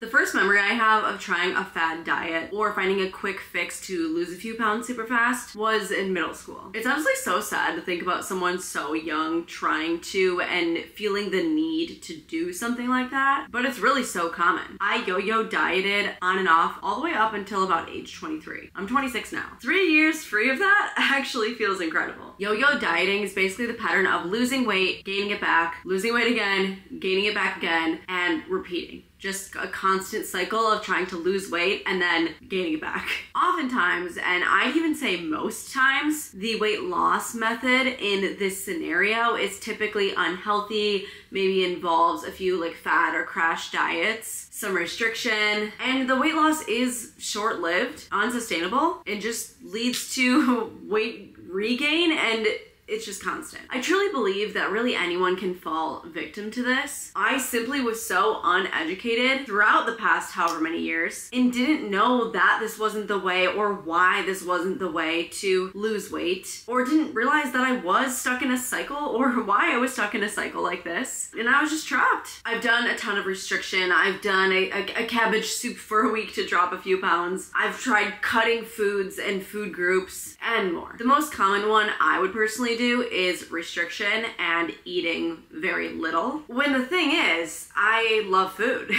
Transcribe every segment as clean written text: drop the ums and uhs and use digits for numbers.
The first memory I have of trying a fad diet or finding a quick fix to lose a few pounds super fast was in middle school. It's honestly so sad to think about someone so young trying to and feeling the need to do something like that, but it's really so common. I yo-yo dieted on and off all the way up until about age 23. I'm 26 now. 3 years free of that actually feels incredible. Yo-yo dieting is basically the pattern of losing weight, gaining it back, losing weight again, gaining it back again, and repeating. Just a constant cycle of trying to lose weight and then gaining it back. Oftentimes, and I'd even say most times, the weight loss method in this scenario is typically unhealthy, maybe involves a few like fad or crash diets, some restriction, and the weight loss is short-lived, unsustainable, and just leads to weight regain, and it's just constant. I truly believe that really anyone can fall victim to this. I simply was so uneducated throughout the past however many years and didn't know that this wasn't the way or why this wasn't the way to lose weight, or didn't realize that I was stuck in a cycle or why I was stuck in a cycle like this. And I was just trapped. I've done a ton of restriction. I've done a cabbage soup for a week to drop a few pounds. I've tried cutting foods and food groups and more. The most common one I would personally do is restriction and eating very little. When the thing is, I love food.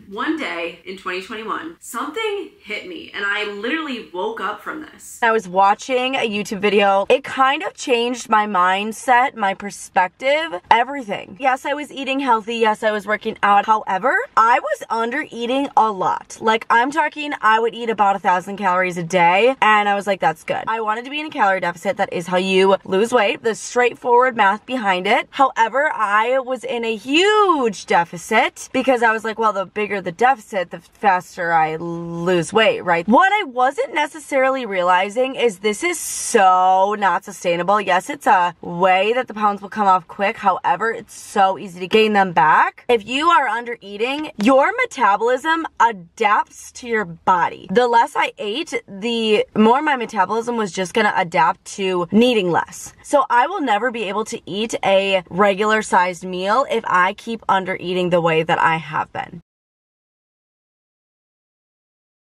One day in 2021, something hit me and I literally woke up from this. I was watching a YouTube video. It kind of changed my mindset, my perspective, everything. Yes, I was eating healthy. Yes, I was working out. However, I was under eating a lot. Like, I'm talking, I would eat about 1,000 calories a day and I was like, that's good. I wanted to be in a calorie deficit. That is how you lose weight. The straightforward math behind it. However, I was in a huge deficit because I was like, well, the bigger the deficit, the faster I lose weight, right? What I wasn't necessarily realizing is this is so not sustainable. Yes, it's a way that the pounds will come off quick. However, it's so easy to gain them back. If you are under eating, your metabolism adapts to your body. The less I ate, the more my metabolism was just gonna adapt to needing less. So I will never be able to eat a regular sized meal if I keep under eating the way that I have been.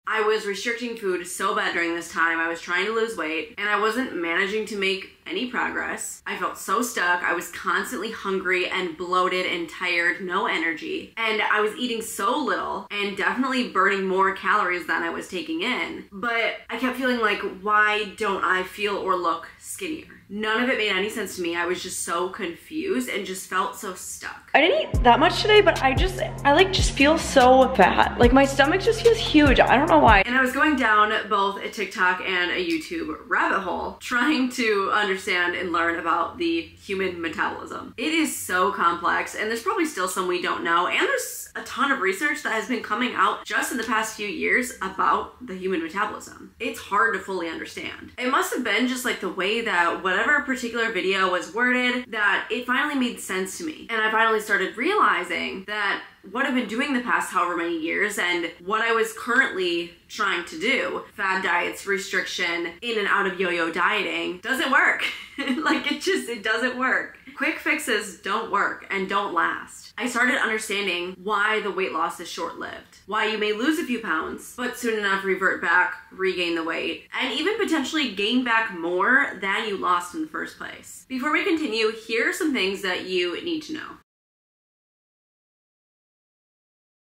I was restricting food so bad during this time. I was trying to lose weight and I wasn't managing to make any progress. I felt so stuck. I was constantly hungry and bloated and tired, no energy. And I was eating so little and definitely burning more calories than I was taking in. But I kept feeling like, why don't I feel or look skinnier? None of it made any sense to me. I was just so confused and just felt so stuck. I didn't eat that much today, but I just feel so fat. Like my stomach just feels huge. I don't know why. And I was going down both a TikTok and a YouTube rabbit hole trying to understand and learn about the human metabolism. It is so complex and there's probably still some we don't know, and there's a ton of research that has been coming out just in the past few years about the human metabolism. It's hard to fully understand. It must have been just like the way that whatever particular video was worded that it finally made sense to me. And I finally started realizing that what I've been doing the past however many years and what I was currently trying to do, fad diets, restriction, in and out of yo-yo dieting, doesn't work. Like it doesn't work. Quick fixes don't work and don't last. I started understanding why the weight loss is short-lived, why you may lose a few pounds, but soon enough revert back, regain the weight, and even potentially gain back more than you lost in the first place. Before we continue, here are some things that you need to know.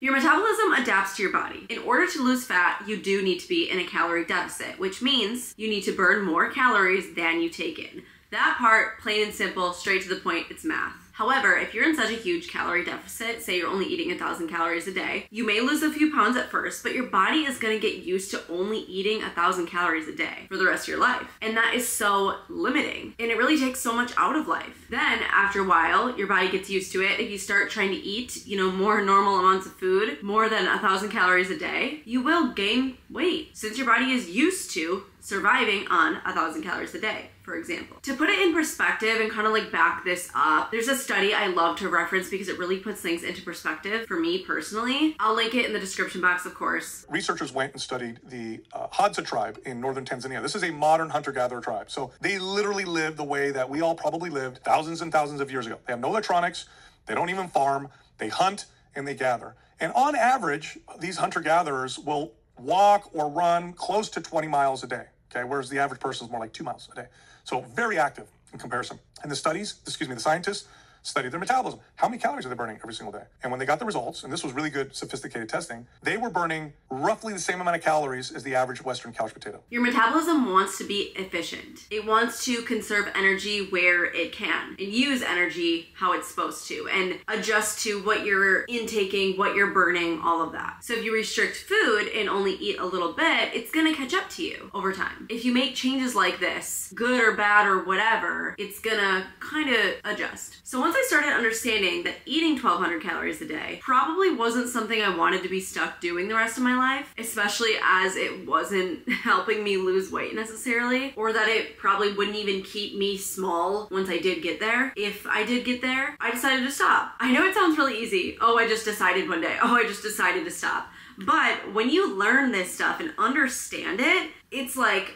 Your metabolism adapts to your body. In order to lose fat, you do need to be in a calorie deficit, which means you need to burn more calories than you take in. That part, plain and simple, straight to the point, it's math. However, if you're in such a huge calorie deficit, say you're only eating 1,000 calories a day, you may lose a few pounds at first, but your body is gonna get used to only eating 1,000 calories a day for the rest of your life. And that is so limiting. And it really takes so much out of life. Then after a while, your body gets used to it. If you start trying to eat, more normal amounts of food, more than 1,000 calories a day, you will gain weight since your body is used to surviving on 1,000 calories a day, for example. To put it in perspective and kind of like back this up, there's a study I love to reference because it really puts things into perspective for me personally. I'll link it in the description box, of course. Researchers went and studied the Hadza tribe in northern Tanzania. This is a modern hunter-gatherer tribe. So they literally live the way that we all probably lived thousands and thousands of years ago. They have no electronics. They don't even farm. They hunt and they gather. And on average, these hunter-gatherers will walk or run close to 20 miles a day, okay? Whereas the average person is more like 2 miles a day. So very active in comparison. And the scientists studied their metabolism. How many calories are they burning every single day? And when they got the results, and this was really good, sophisticated testing, they were burning roughly the same amount of calories as the average Western couch potato. Your metabolism wants to be efficient. It wants to conserve energy where it can and use energy how it's supposed to and adjust to what you're intaking, what you're burning, all of that. So if you restrict food and only eat a little bit, it's gonna catch up to you over time. If you make changes like this, good or bad or whatever, it's gonna kind of adjust. So once I started understanding that eating 1,200 calories a day probably wasn't something I wanted to be stuck doing the rest of my life, especially as it wasn't helping me lose weight necessarily, or that it probably wouldn't even keep me small once I did get there. If I did get there, I decided to stop. I know it sounds really easy. Oh, I just decided one day. Oh, I just decided to stop. But when you learn this stuff and understand it, it's like,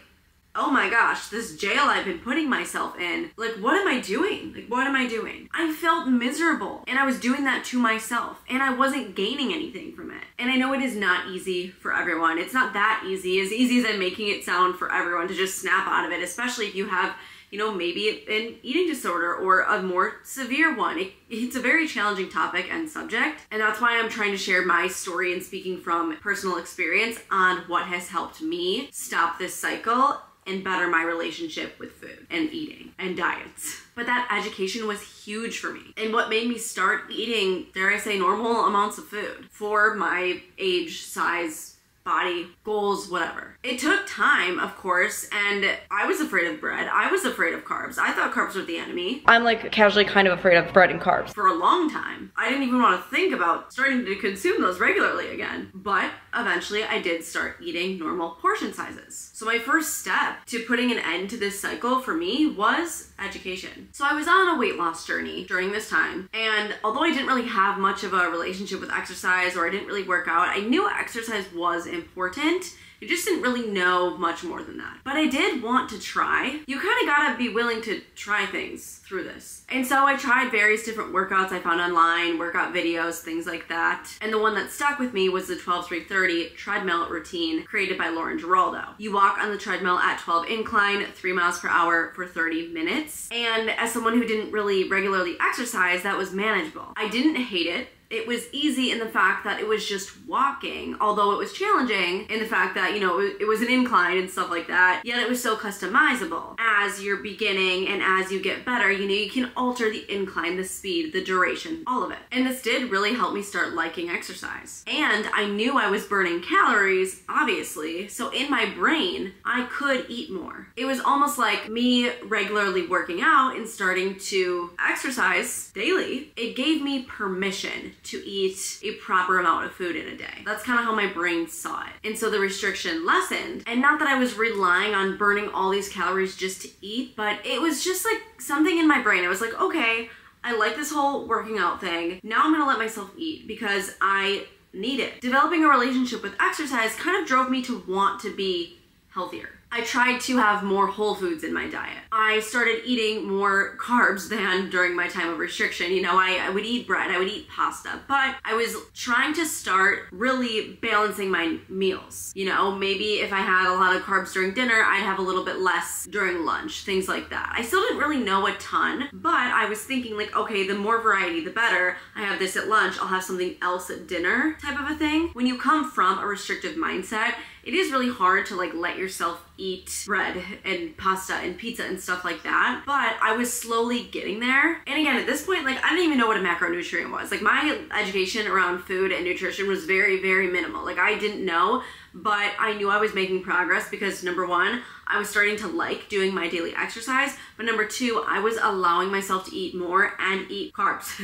oh my gosh, this jail I've been putting myself in, like, what am I doing? Like, what am I doing? I felt miserable, and I was doing that to myself, and I wasn't gaining anything from it. And I know it is not easy for everyone. It's not that easy as I'm making it sound for everyone to just snap out of it, especially if you have, you know, maybe an eating disorder or a more severe one. It's a very challenging topic and subject, and that's why I'm trying to share my story and speaking from personal experience on what has helped me stop this cycle and better my relationship with food and eating and diets. But that education was huge for me. And what made me start eating, dare I say, normal amounts of food for my age, size, body, goals, whatever. It took time, of course, and I was afraid of bread. I was afraid of carbs. I thought carbs were the enemy. I'm like casually kind of afraid of bread and carbs. For a long time. I didn't even want to think about starting to consume those regularly again. But eventually I did start eating normal portion sizes. So my first step to putting an end to this cycle for me was education. So I was on a weight loss journey during this time, and although I didn't really have much of a relationship with exercise, or I didn't really work out, I knew exercise was important. I just didn't really know much more than that. But I did want to try. You kind of gotta be willing to try things through this. And so I tried various different workouts I found online, workout videos, things like that. And the one that stuck with me was the 12-3-30 treadmill routine created by Lauren Giraldo. You walk on the treadmill at 12 incline, 3 miles per hour for 30 minutes. And as someone who didn't really regularly exercise, that was manageable. I didn't hate it. It was easy in the fact that it was just walking, although it was challenging in the fact that, you know, it was an incline and stuff like that, yet it was so customizable. As you're beginning and as you get better, you know, you can alter the incline, the speed, the duration, all of it. And this did really help me start liking exercise. And I knew I was burning calories, obviously, so in my brain, I could eat more. It was almost like me regularly working out and starting to exercise daily. It gave me permission to eat a proper amount of food in a day. That's kind of how my brain saw it. And so the restriction lessened. And not that I was relying on burning all these calories just to eat, but it was just like something in my brain. I was like, okay, I like this whole working out thing. Now I'm gonna let myself eat because I need it. Developing a relationship with exercise kind of drove me to want to be healthier. I tried to have more whole foods in my diet. I started eating more carbs than during my time of restriction. You know, I would eat bread, I would eat pasta, but I was trying to start really balancing my meals. You know, maybe if I had a lot of carbs during dinner, I'd have a little bit less during lunch, things like that. I still didn't really know a ton, but I was thinking like, okay, the more variety, the better. I have this at lunch, I'll have something else at dinner type of a thing. When you come from a restrictive mindset, it is really hard to like let yourself eat bread and pasta and pizza and stuff like that, but I was slowly getting there. And again, at this point, like I didn't even know what a macronutrient was. Like my education around food and nutrition was very, very minimal. Like I didn't know, but I knew I was making progress because number one, I was starting to like doing my daily exercise, but number two, I was allowing myself to eat more and eat carbs.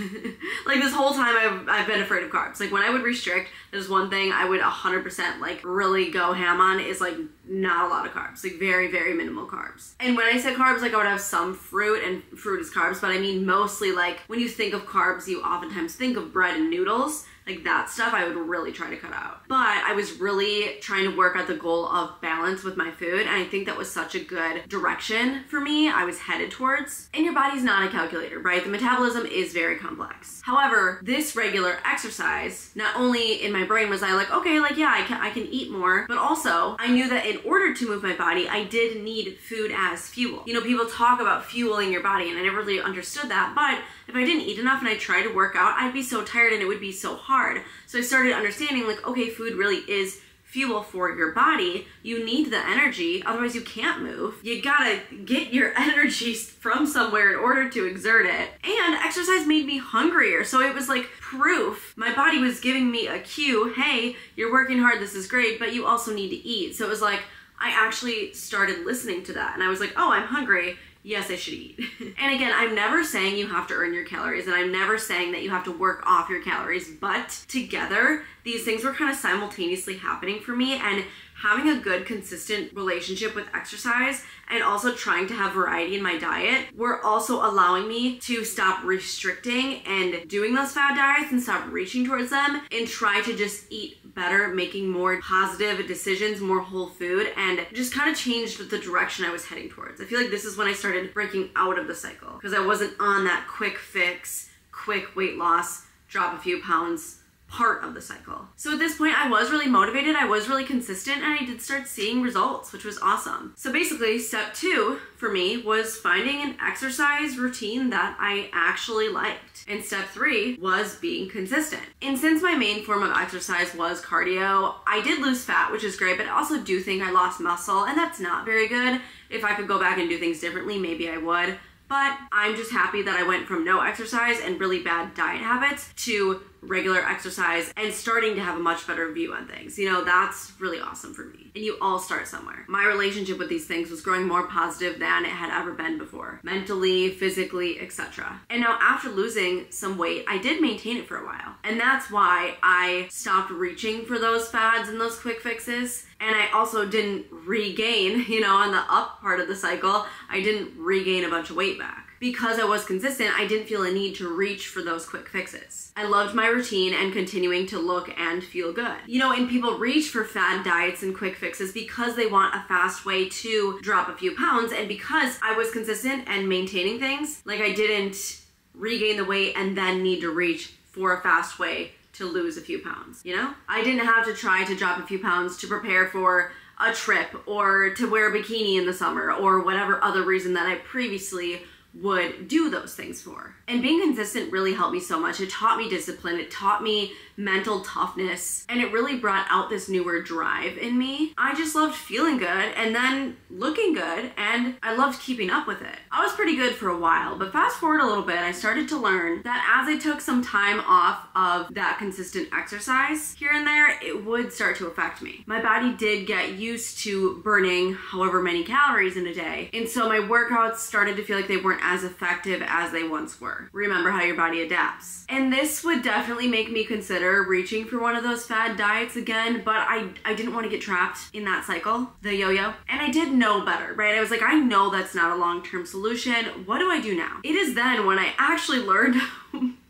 Like this whole time I've been afraid of carbs. Like when I would restrict, there's one thing I would 100% like really go ham on is like not a lot of carbs, like very, very minimal carbs. And when I said carbs, like I would have some fruit, and fruit is carbs, but I mean mostly like when you think of carbs, you oftentimes think of bread and noodles. like that stuff I would really try to cut out. But I was really trying to work at the goal of balance with my food, and I think that was such a good direction for me I was headed towards. And your body's not a calculator, right? The metabolism is very complex. However, this regular exercise, not only in my brain was I like, okay, like yeah, I can eat more, but also I knew that in order to move my body, I did need food as fuel. You know, people talk about fueling your body, and I never really understood that, but if I didn't eat enough and I tried to work out, I'd be so tired and it would be so hard. So I started understanding like, okay, food really is fuel for your body. You need the energy, otherwise you can't move. You gotta get your energy from somewhere in order to exert it. And exercise made me hungrier, so it was like proof. My body was giving me a cue, hey, you're working hard, this is great, but you also need to eat. So it was like, I actually started listening to that, and I was like, oh, I'm hungry. Yes, I should eat. And again, I'm never saying you have to earn your calories, and I'm never saying that you have to work off your calories, but together, these things were kind of simultaneously happening for me, and having a good, consistent relationship with exercise and also trying to have variety in my diet were also allowing me to stop restricting and doing those fad diets and stop reaching towards them and try to just eat better, making more positive decisions, more whole food, and just kind of changed the direction I was heading towards. I feel like this is when I started breaking out of the cycle because I wasn't on that quick fix, quick weight loss, drop a few pounds part of the cycle. So at this point, I was really motivated, I was really consistent, and I did start seeing results, which was awesome. So basically, step 2 for me was finding an exercise routine that I actually liked. And step 3 was being consistent. And since my main form of exercise was cardio, I did lose fat, which is great, but I also do think I lost muscle, and that's not very good. If I could go back and do things differently, maybe I would. But I'm just happy that I went from no exercise and really bad diet habits to regular exercise and starting to have a much better view on things. You know, that's really awesome for me. And you all start somewhere. My relationship with these things was growing more positive than it had ever been before. Mentally, physically, etc. And now after losing some weight, I did maintain it for a while. And that's why I stopped reaching for those fads and those quick fixes. And I also didn't regain, you know, on the up part of the cycle, I didn't regain a bunch of weight back. Because I was consistent, I didn't feel a need to reach for those quick fixes. I loved my routine and continuing to look and feel good. You know, and people reach for fad diets and quick fixes because they want a fast way to drop a few pounds, and because I was consistent and maintaining things, like I didn't regain the weight and then need to reach for a fast way to lose a few pounds, you know? I didn't have to try to drop a few pounds to prepare for a trip or to wear a bikini in the summer or whatever other reason that I previously would do those things for. And being consistent really helped me so much. It taught me discipline, it taught me mental toughness, and it really brought out this newer drive in me. I just loved feeling good and then looking good, and I loved keeping up with it. I was pretty good for a while, but fast forward a little bit, I started to learn that as I took some time off of that consistent exercise here and there, it would start to affect me. My body did get used to burning however many calories in a day, and so my workouts started to feel like they weren't as effective as they once were. Remember how your body adapts. And this would definitely make me consider reaching for one of those fad diets again, but I didn't want to get trapped in that cycle, the yo-yo. And I did know better, right? I was like, I know that's not a long-term solution. What do I do now? It is then when I actually learned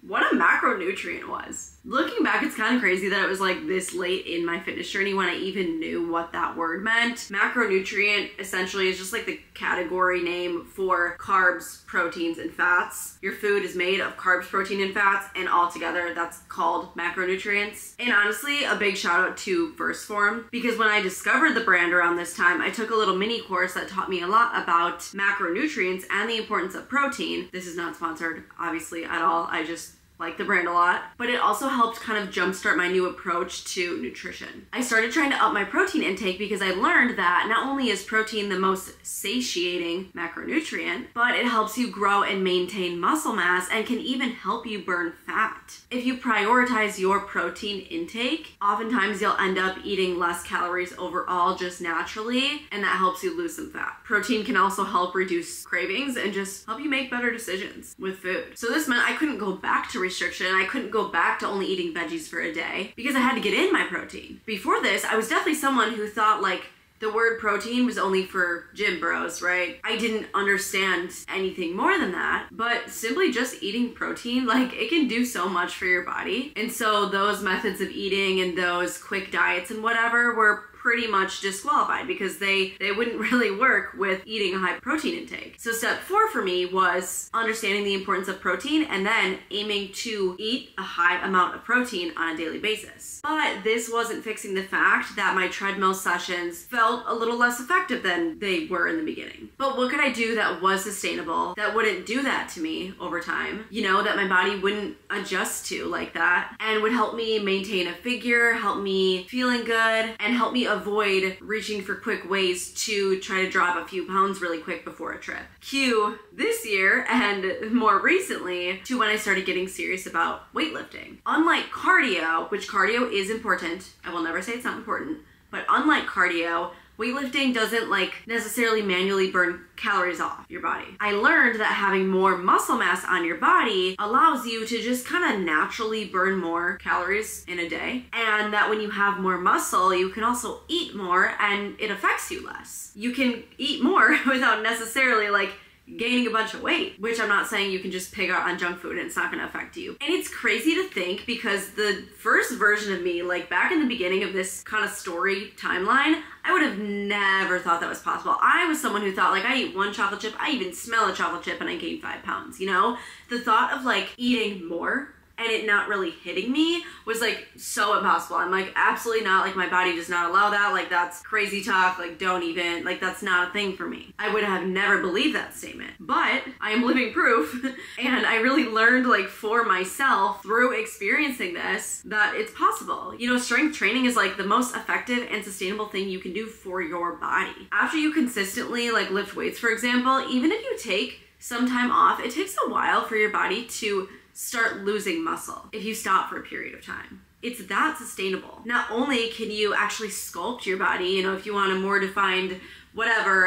what a macronutrient was. Looking back, it's kind of crazy that it was like this late in my fitness journey when I even knew what that word meant. Macronutrient essentially is just like the category name for carbs, proteins, and fats. Your food is made of carbs, protein, and fats, and all together that's called macronutrients. And honestly, a big shout out to Verse Form, because when I discovered the brand around this time, I took a little mini course that taught me a lot about macronutrients and the importance of protein. This is not sponsored, obviously, at all. I just like the brand a lot, but it also helped kind of jumpstart my new approach to nutrition. I started trying to up my protein intake because I learned that not only is protein the most satiating macronutrient, but it helps you grow and maintain muscle mass and can even help you burn fat. If you prioritize your protein intake, oftentimes you'll end up eating less calories overall just naturally, and that helps you lose some fat. Protein can also help reduce cravings and just help you make better decisions with food. So this meant I couldn't go back to restriction. I couldn't go back to only eating veggies for a day because I had to get in my protein. Before this, I was definitely someone who thought like the word protein was only for gym bros, right? I didn't understand anything more than that, but simply just eating protein, like it can do so much for your body. And so those methods of eating and those quick diets and whatever were pretty much disqualified because they wouldn't really work with eating a high protein intake. So step 4 for me was understanding the importance of protein and then aiming to eat a high amount of protein on a daily basis. But this wasn't fixing the fact that my treadmill sessions felt a little less effective than they were in the beginning. But what could I do that was sustainable, that wouldn't do that to me over time? You know, that my body wouldn't adjust to like that and would help me maintain a figure, help me feeling good, and help me avoid reaching for quick ways to try to drop a few pounds really quick before a trip. Cue this year and more recently to when I started getting serious about weightlifting. Unlike cardio, which cardio is important, I will never say it's not important, but unlike cardio, weightlifting doesn't necessarily manually burn calories off your body. I learned that having more muscle mass on your body allows you to just kind of naturally burn more calories in a day. And that when you have more muscle, you can also eat more and it affects you less. You can eat more without necessarily gaining a bunch of weight, which I'm not saying you can just pig out on junk food and it's not gonna affect you. And it's crazy to think because the first version of me, back in the beginning of this kind of story timeline, I would have never thought that was possible. I was someone who thought I eat one chocolate chip, I even smell a chocolate chip and I gain 5 pounds, you know? The thought of eating more and it not really hitting me was so impossible. I'm absolutely not, my body does not allow that, that's crazy talk, don't even, that's not a thing for me. I would have never believed that statement, but I am living proof and I really learned for myself through experiencing this that it's possible. You know, strength training is the most effective and sustainable thing you can do for your body. After you consistently lift weights, for example, even if you take some time off, it takes a while for your body to start losing muscle if you stop for a period of time. It's that sustainable. Not only can you actually sculpt your body, you know, if you want a more defined whatever,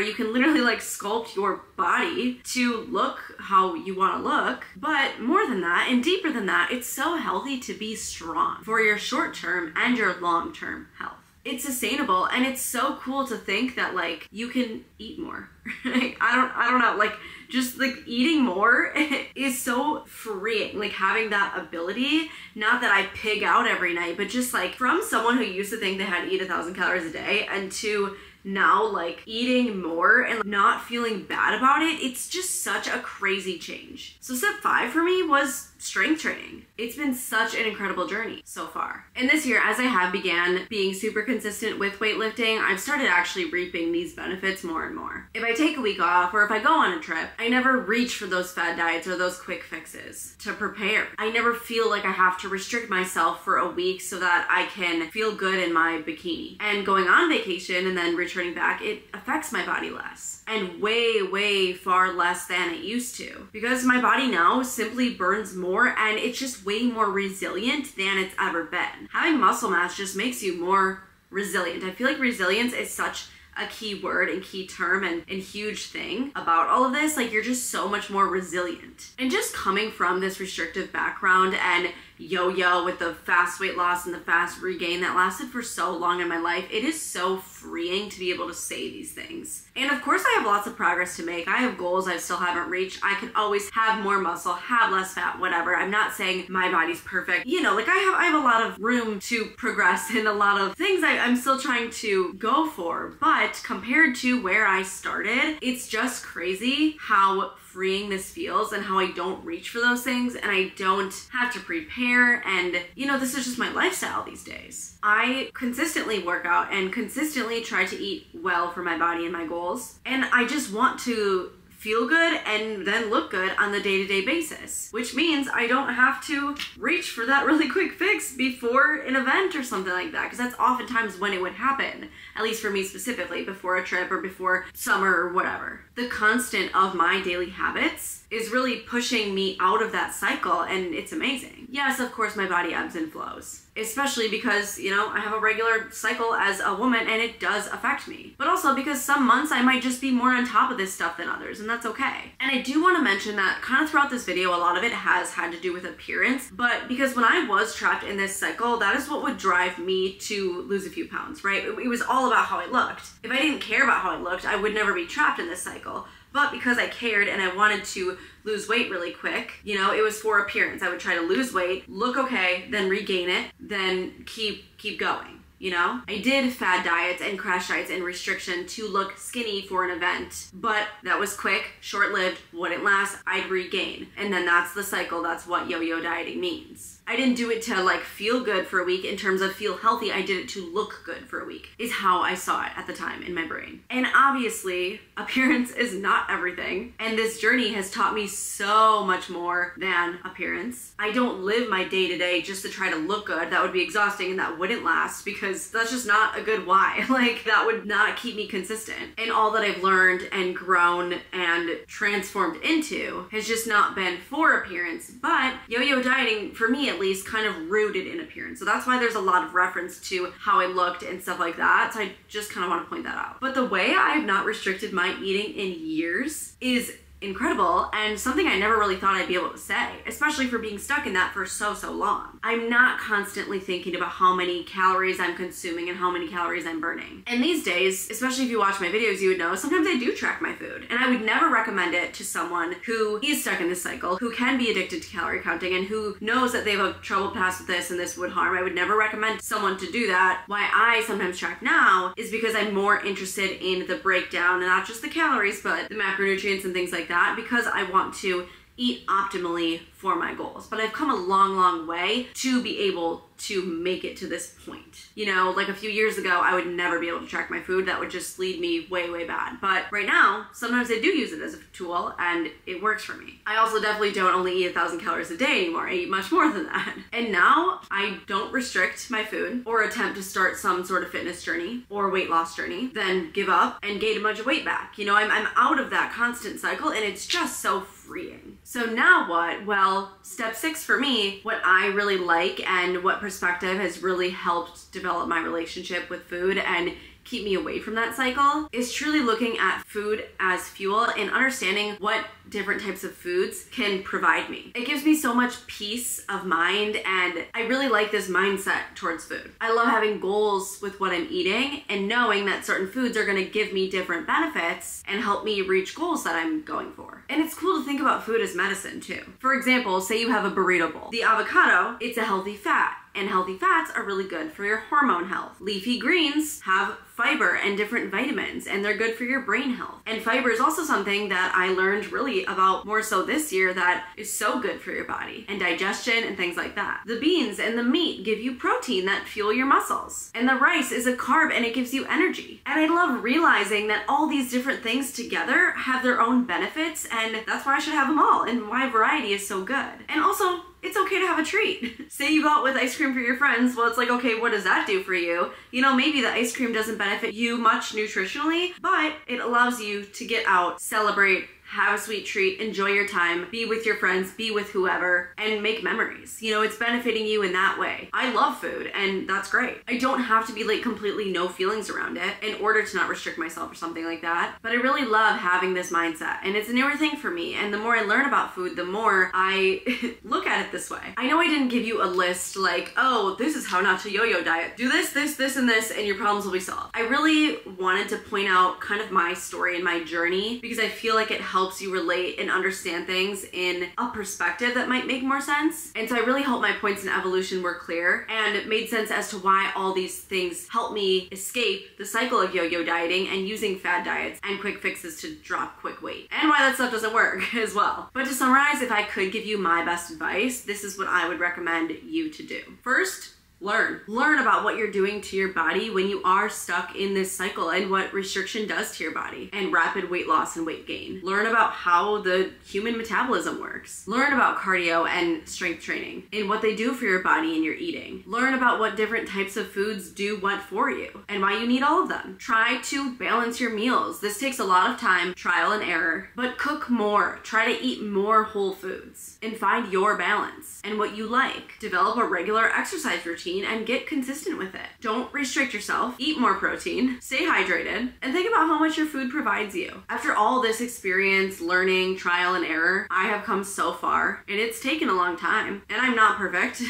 you can literally sculpt your body to look how you want to look, but more than that and deeper than that, it's so healthy to be strong for your short-term and your long-term health. It's sustainable and it's so cool to think that you can eat more. I don't know, just eating more is so freeing. Having that ability, not that I pig out every night, but just from someone who used to think they had to eat 1,000 calories a day and to now eating more and not feeling bad about it, it's just such a crazy change. So step 5 for me was strength training. It's been such an incredible journey so far. And this year, as I have began being super consistent with weightlifting, I've started actually reaping these benefits more and more. If I take a week off or if I go on a trip, I never reach for those fad diets or those quick fixes to prepare. I never feel like I have to restrict myself for a week so that I can feel good in my bikini. And going on vacation and then returning back, it affects my body less. And way, way far less than it used to. Because my body now simply burns more and it's just way more resilient than it's ever been. Having muscle mass just makes you more resilient. I feel like resilience is such a key word and key term and huge thing about all of this. You're just so much more resilient. And just coming from this restrictive background and yo-yo with the fast weight loss and the fast regain that lasted for so long in my life, it is so freeing to be able to say these things. And of course I have lots of progress to make. I have goals I still haven't reached. I can always have more muscle, have less fat, whatever. I'm not saying my body's perfect. You know, I have a lot of room to progress and a lot of things I'm still trying to go for. But compared to where I started, it's just crazy how freeing this feels and how I don't reach for those things and I don't have to prepare, and you know, this is just my lifestyle these days. I consistently work out and consistently try to eat well for my body and my goals, and I just want to feel good and then look good on the day-to-day basis, which means I don't have to reach for that really quick fix before an event or something like that, because that's oftentimes when it would happen, at least for me specifically, before a trip or before summer or whatever. The constant of my daily habits is really pushing me out of that cycle, and it's amazing. Yes, of course, my body ebbs and flows. especially because, you know, I have a regular cycle as a woman and it does affect me. But also because some months I might just be more on top of this stuff than others, and that's okay. And I do want to mention that kind of throughout this video, a lot of it has had to do with appearance, but because when I was trapped in this cycle, that is what would drive me to lose a few pounds, right? It was all about how I looked. If I didn't care about how I looked, I would never be trapped in this cycle. But because I cared and I wanted to lose weight really quick, you know, it was for appearance. I would try to lose weight, look okay, then regain it, then keep going. You know, I did fad diets and crash diets and restriction to look skinny for an event, but that was quick, short-lived, wouldn't last, I'd regain. And then that's the cycle, that's what yo-yo dieting means. I didn't do it to like feel good for a week in terms of feel healthy, I did it to look good for a week, is how I saw it at the time in my brain. And obviously, appearance is not everything, and this journey has taught me so much more than appearance. I don't live my day-to-day just to try to look good. That would be exhausting and that wouldn't last because that's just not a good why. Like, that would not keep me consistent. And all that I've learned and grown and transformed into has just not been for appearance, but yo-yo dieting, for me at least, kind of rooted in appearance. So that's why there's a lot of reference to how I looked and stuff like that. So I just kind of want to point that out. But the way I have not restricted my eating in years is incredible and something I never really thought I'd be able to say, especially for being stuck in that for so long. I'm not constantly thinking about how many calories I'm consuming and how many calories I'm burning. And these days, especially if you watch my videos, you would know sometimes I do track my food, and I would never recommend it to someone who is stuck in this cycle, who can be addicted to calorie counting and who knows that they have a troubled past with this and this would harm. I would never recommend someone to do that. Why I sometimes track now is because I'm more interested in the breakdown and not just the calories, but the macronutrients and things like that, because I want to eat optimally for my goals. But I've come a long way to be able to make it to this point. You know, like a few years ago, I would never be able to track my food. That would just lead me way bad. But right now, sometimes I do use it as a tool and it works for me. I also definitely don't only eat 1,000 calories a day anymore. I eat much more than that. And now I don't restrict my food or attempt to start some sort of fitness journey or weight loss journey, then give up and gain a bunch of weight back. You know, I'm out of that constant cycle and it's just so freeing. So now what? Well, step 6 for me, what I really like and what perspective has really helped develop my relationship with food and keep me away from that cycle is truly looking at food as fuel and understanding what different types of foods can provide me. It gives me so much peace of mind, and I really like this mindset towards food. I love having goals with what I'm eating and knowing that certain foods are gonna give me different benefits and help me reach goals that I'm going for. And it's cool to think about food as medicine too. For example, say you have a burrito bowl. The avocado, it's a healthy fat, and healthy fats are really good for your hormone health. Leafy greens have fiber and different vitamins, and they're good for your brain health. And fiber is also something that I learned really about more so this year that is so good for your body and digestion and things like that. The beans and the meat give you protein that fuel your muscles. And the rice is a carb and it gives you energy. And I love realizing that all these different things together have their own benefits, and that's why I should have them all and why variety is so good. And also, it's okay to have a treat. Say you go out with ice cream for your friends, well, it's like, okay, what does that do for you? You know, maybe the ice cream doesn't benefit you much nutritionally, but it allows you to get out, celebrate, have a sweet treat, enjoy your time, be with your friends, be with whoever, and make memories. You know, it's benefiting you in that way. I love food, and that's great. I don't have to be like completely no feelings around it in order to not restrict myself or something like that, but I really love having this mindset, and it's a newer thing for me, and the more I learn about food, the more I look at it this way. I know I didn't give you a list like, oh, this is how not to yo-yo diet. Do this, this, this, and this, and your problems will be solved. I really wanted to point out kind of my story and my journey because I feel like it helps you relate and understand things in a perspective that might make more sense. And so I really hope my points in evolution were clear and it made sense as to why all these things help me escape the cycle of yo-yo dieting and using fad diets and quick fixes to drop quick weight, and why that stuff doesn't work as well. But to summarize, if I could give you my best advice, this is what I would recommend you to do. First, learn. Learn about what you're doing to your body when you are stuck in this cycle and what restriction does to your body and rapid weight loss and weight gain. Learn about how the human metabolism works. Learn about cardio and strength training and what they do for your body and your eating. Learn about what different types of foods do what for you and why you need all of them. Try to balance your meals. This takes a lot of time, trial and error, but cook more. Try to eat more whole foods and find your balance and what you like. Develop a regular exercise routine routine and get consistent with it. Don't restrict yourself, eat more protein, stay hydrated, and think about how much your food provides you. After all this experience, learning, trial and error, I have come so far, and it's taken a long time. And I'm not perfect.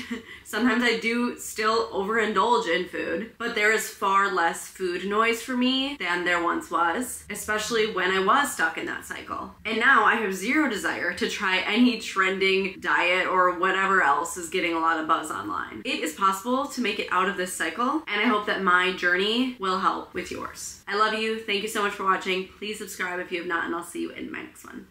Sometimes I do still overindulge in food, but there is far less food noise for me than there once was, especially when I was stuck in that cycle. And now I have zero desire to try any trending diet or whatever else is getting a lot of buzz online. It is possible to make it out of this cycle, and I hope that my journey will help with yours. I love you. Thank you so much for watching. Please subscribe if you have not, and I'll see you in my next one.